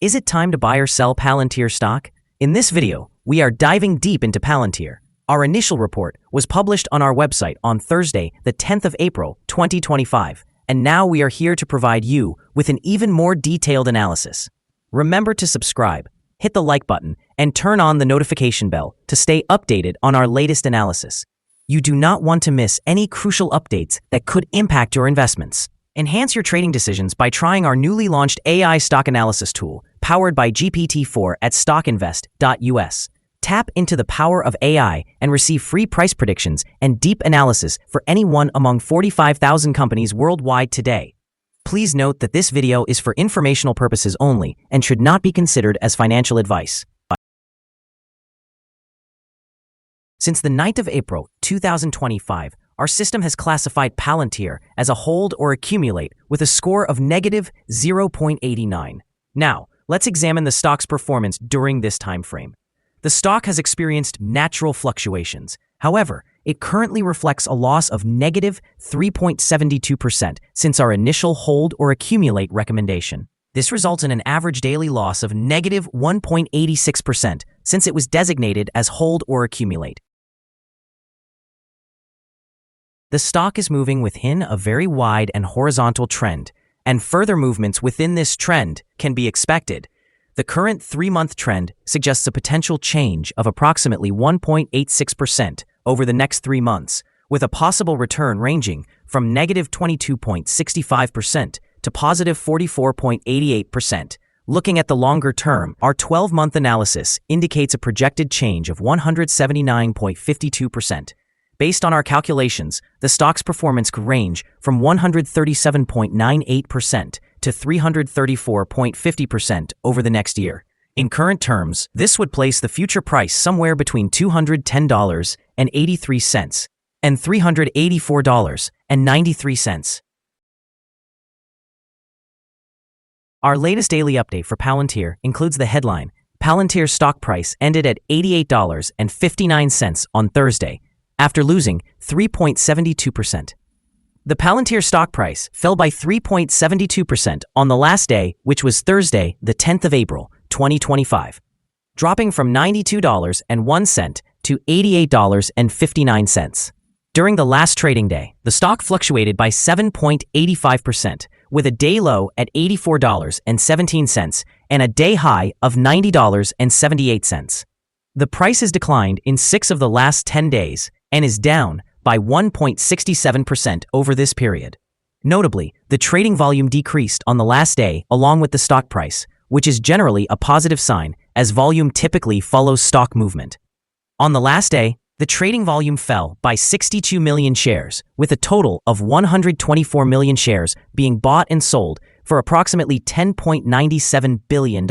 Is it time to buy or sell Palantir stock? In this video, we are diving deep into Palantir. Our initial report was published on our website on Thursday, the 10th of April, 2025, and now we are here to provide you with an even more detailed analysis. Remember to subscribe, hit the like button, and turn on the notification bell to stay updated on our latest analysis. You do not want to miss any crucial updates that could impact your investments. Enhance your trading decisions by trying our newly launched AI stock analysis tool, powered by GPT-4 at StockInvest.us. Tap into the power of AI and receive free price predictions and deep analysis for any one among 45,000 companies worldwide today. Please note that this video is for informational purposes only and should not be considered as financial advice. Since the 9th of April, 2025, our system has classified Palantir as a hold or accumulate with a score of negative 0.89. Now, let's examine the stock's performance during this time frame. The stock has experienced natural fluctuations. However, it currently reflects a loss of negative 3.72% since our initial hold or accumulate recommendation. This results in an average daily loss of negative 1.86% since it was designated as hold or accumulate. The stock is moving within a very wide and horizontal trend, and further movements within this trend can be expected. The current 3-month trend suggests a potential change of approximately 1.86% over the next 3 months, with a possible return ranging from negative 22.65% to positive 44.88%. Looking at the longer term, our 12-month analysis indicates a projected change of 179.52%. Based on our calculations, the stock's performance could range from 137.98% to 334.50% over the next year. In current terms, this would place the future price somewhere between $210.83 and $384.93. Our latest daily update for Palantir includes the headline: Palantir's stock price ended at $88.59 on Thursday, after losing 3.72%. The Palantir stock price fell by 3.72% on the last day, which was Thursday, the 10th of April, 2025, dropping from $92.01 to $88.59. During the last trading day, the stock fluctuated by 7.85%, with a day low at $84.17 and a day high of $90.78. The price has declined in 6 of the last 10 days and is down by 1.67% over this period. Notably, the trading volume decreased on the last day along with the stock price, which is generally a positive sign as volume typically follows stock movement. On the last day, the trading volume fell by 62 million shares, with a total of 124 million shares being bought and sold for approximately $10.97 billion.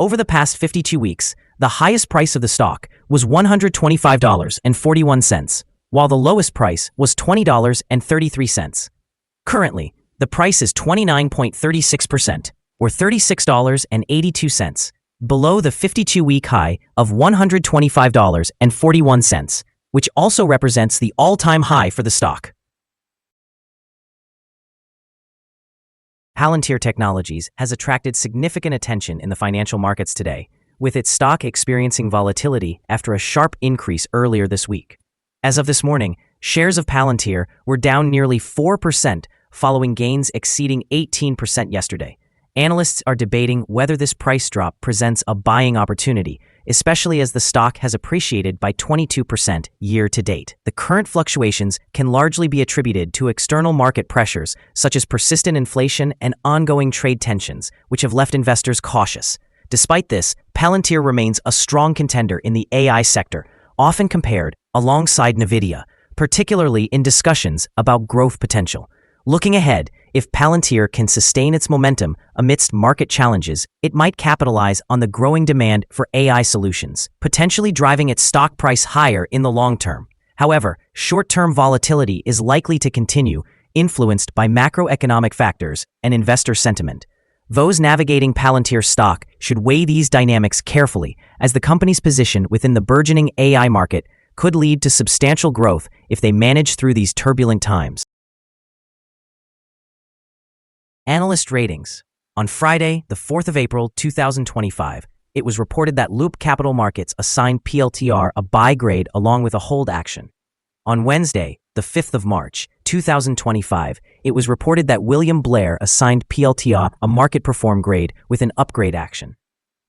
Over the past 52 weeks, the highest price of the stock was $125.41, while the lowest price was $20.33. Currently, the price is 29.36%, or $36.82, below the 52-week high of $125.41, which also represents the all-time high for the stock. Palantir Technologies has attracted significant attention in the financial markets today, with its stock experiencing volatility after a sharp increase earlier this week. As of this morning, shares of Palantir were down nearly 4% following gains exceeding 18% yesterday. Analysts are debating whether this price drop presents a buying opportunity, especially as the stock has appreciated by 22% year to date. The current fluctuations can largely be attributed to external market pressures, such as persistent inflation and ongoing trade tensions, which have left investors cautious. Despite this, Palantir remains a strong contender in the AI sector, often compared alongside NVIDIA, particularly in discussions about growth potential. Looking ahead, if Palantir can sustain its momentum amidst market challenges, it might capitalize on the growing demand for AI solutions, potentially driving its stock price higher in the long term. However, short-term volatility is likely to continue, influenced by macroeconomic factors and investor sentiment. Those navigating Palantir stock should weigh these dynamics carefully, as the company's position within the burgeoning AI market could lead to substantial growth if they manage through these turbulent times. Analyst ratings. On Friday, the 4th of April, 2025, it was reported that Loop Capital Markets assigned PLTR a buy grade along with a hold action. On Wednesday, the 5th of March, 2025, it was reported that William Blair assigned PLTR a market perform grade with an upgrade action.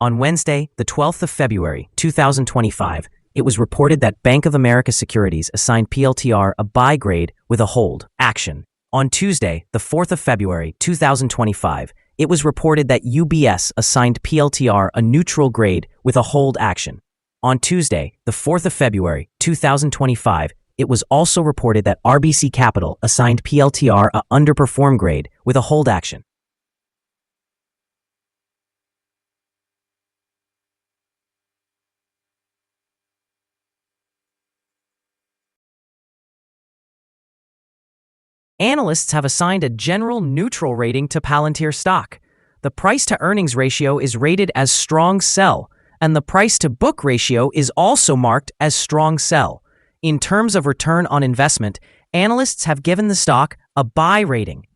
On Wednesday, the 12th of February, 2025, it was reported that Bank of America Securities assigned PLTR a buy grade with a hold action. On Tuesday, the 4th of February, 2025, it was reported that UBS assigned PLTR a neutral grade with a hold action. On Tuesday, the 4th of February, 2025, it was also reported that RBC Capital assigned PLTR a underperform grade with a hold action. Analysts have assigned a general neutral rating to Palantir stock. The price-to-earnings ratio is rated as strong sell, and the price-to-book ratio is also marked as strong sell. In terms of return on investment, analysts have given the stock a buy rating.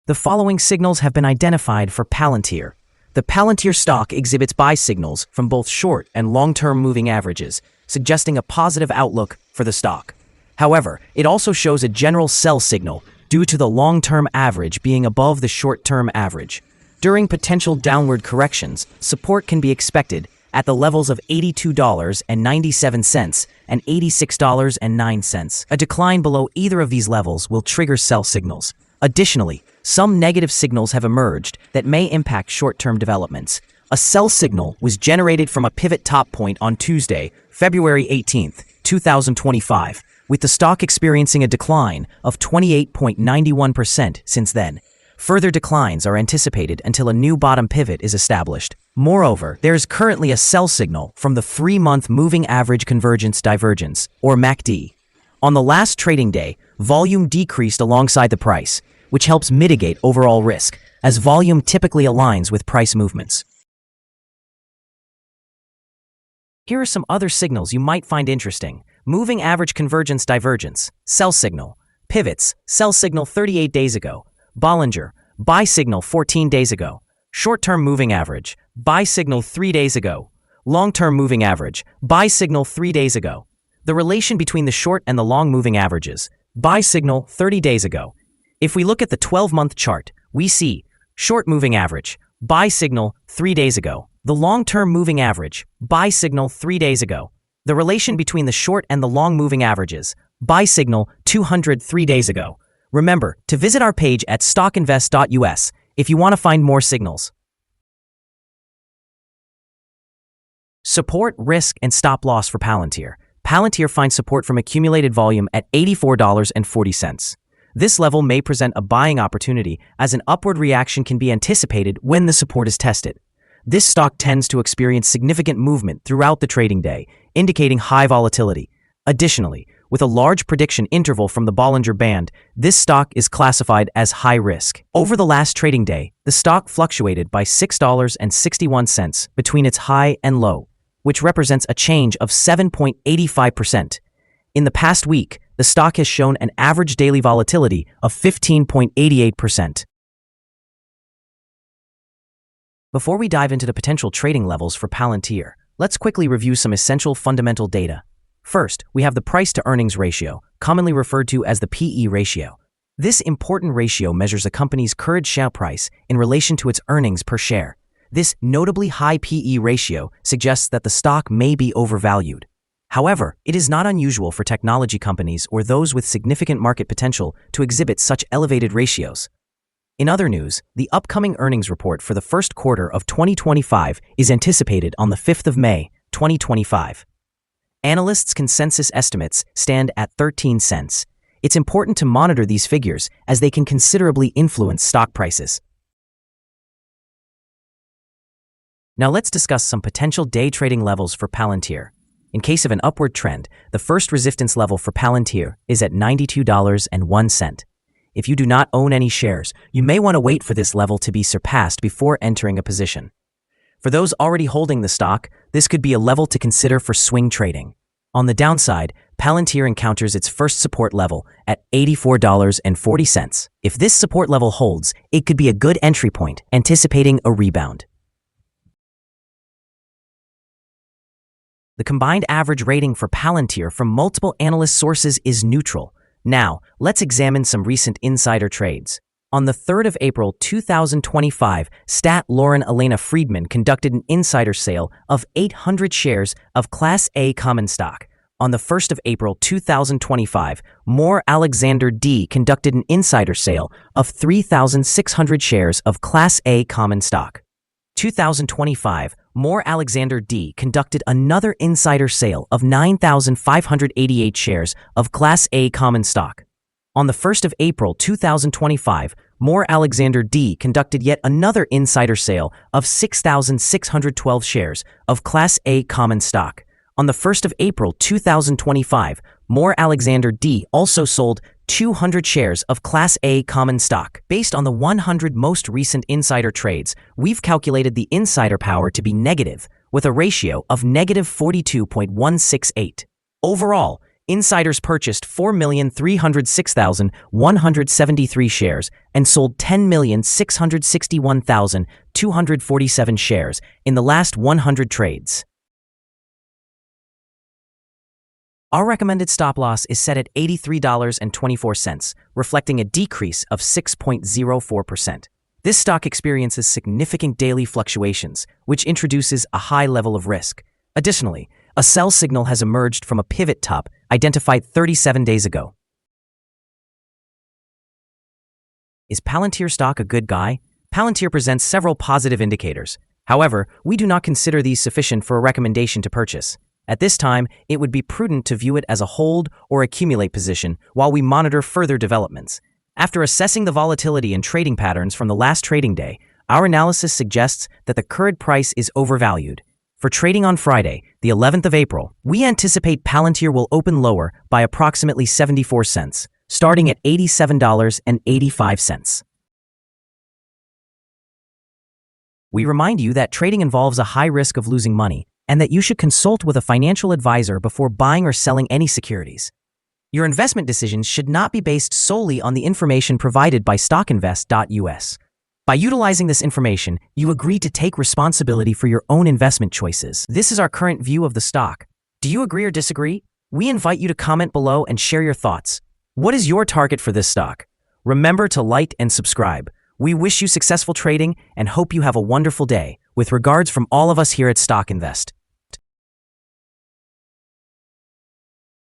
The following signals have been identified for Palantir. The Palantir stock exhibits buy signals from both short and long-term moving averages, suggesting a positive outlook for the stock. However, it also shows a general sell signal due to the long-term average being above the short-term average. During potential downward corrections, support can be expected at the levels of $82.97 and $86.09. A decline below either of these levels will trigger sell signals. Additionally, some negative signals have emerged that may impact short-term developments. A sell signal was generated from a pivot top point on Tuesday, February 18, 2025, with the stock experiencing a decline of 28.91% since then. Further declines are anticipated until a new bottom pivot is established. Moreover, there is currently a sell signal from the 3-month Moving Average Convergence Divergence, or MACD. On the last trading day, volume decreased alongside the price, which helps mitigate overall risk, as volume typically aligns with price movements. Here are some other signals you might find interesting. Moving Average Convergence Divergence, sell signal. Pivots, sell signal 38 days ago. Bollinger, buy signal 14 days ago. Short-term moving average, buy signal 3 days ago. Long-term moving average, buy signal 3 days ago. The relation between the short and the long moving averages, buy signal 30 days ago. If we look at the 12-month chart, we see short moving average, buy signal 3 days ago. The long-term moving average, buy signal 3 days ago. The relation between the short and the long moving averages, buy signal 203 days ago. Remember to visit our page at StockInvest.us if you want to find more signals. Support, risk, and stop loss for Palantir. Palantir finds support from accumulated volume at $84.40. This level may present a buying opportunity as an upward reaction can be anticipated when the support is tested. This stock tends to experience significant movement throughout the trading day, indicating high volatility. Additionally, with a large prediction interval from the Bollinger Band, this stock is classified as high risk. Over the last trading day, the stock fluctuated by $6.61 between its high and low, which represents a change of 7.85%. In the past week, the stock has shown an average daily volatility of 15.88%. Before we dive into the potential trading levels for Palantir, let's quickly review some essential fundamental data. First, we have the price-to-earnings ratio, commonly referred to as the PE ratio. This important ratio measures a company's current share price in relation to its earnings per share. This notably high PE ratio suggests that the stock may be overvalued. However, it is not unusual for technology companies or those with significant market potential to exhibit such elevated ratios. In other news, the upcoming earnings report for the first quarter of 2025 is anticipated on the 5th of May, 2025. Analysts' consensus estimates stand at 13 cents. It's important to monitor these figures as they can considerably influence stock prices. Now let's discuss some potential day trading levels for Palantir. In case of an upward trend, the first resistance level for Palantir is at $92.01. If you do not own any shares, you may want to wait for this level to be surpassed before entering a position. For those already holding the stock, this could be a level to consider for swing trading. On the downside, Palantir encounters its first support level at $84.40. If this support level holds, it could be a good entry point, anticipating a rebound. The combined average rating for Palantir from multiple analyst sources is neutral. Now, let's examine some recent insider trades. On the 3rd of April 2025, Stat Lauren Elena Friedman conducted an insider sale of 800 shares of Class A common stock. On the 1st of April 2025, Moore Alexander D conducted an insider sale of 3,600 shares of Class A common stock. 2025, Moore Alexander D conducted another insider sale of 9,588 shares of Class A common stock. On the 1st of April 2025, Moore Alexander D conducted yet another insider sale of 6,612 shares of Class A common stock. On the 1st of April 2025, Moore Alexander D also sold 200 shares of Class A common stock. Based on the 100 most recent insider trades, we've calculated the insider power to be negative, with a ratio of negative 42.168. Overall, insiders purchased 4,306,173 shares and sold 10,661,247 shares in the last 100 trades. Our recommended stop loss is set at $83.24, reflecting a decrease of 6.04%. This stock experiences significant daily fluctuations, which introduces a high level of risk. Additionally, a sell signal has emerged from a pivot top identified 37 days ago. Is Palantir stock a good guy? Palantir presents several positive indicators. However, we do not consider these sufficient for a recommendation to purchase. At this time, it would be prudent to view it as a hold or accumulate position while we monitor further developments. After assessing the volatility and trading patterns from the last trading day, our analysis suggests that the current price is overvalued. For trading on Friday, the 11th of April, we anticipate Palantir will open lower by approximately 74 cents, starting at $87.85. We remind you that trading involves a high risk of losing money, and that you should consult with a financial advisor before buying or selling any securities. Your investment decisions should not be based solely on the information provided by StockInvest.us. By utilizing this information, you agree to take responsibility for your own investment choices. This is our current view of the stock. Do you agree or disagree? We invite you to comment below and share your thoughts. What is your target for this stock? Remember to like and subscribe. We wish you successful trading and hope you have a wonderful day. With regards from all of us here at StockInvest.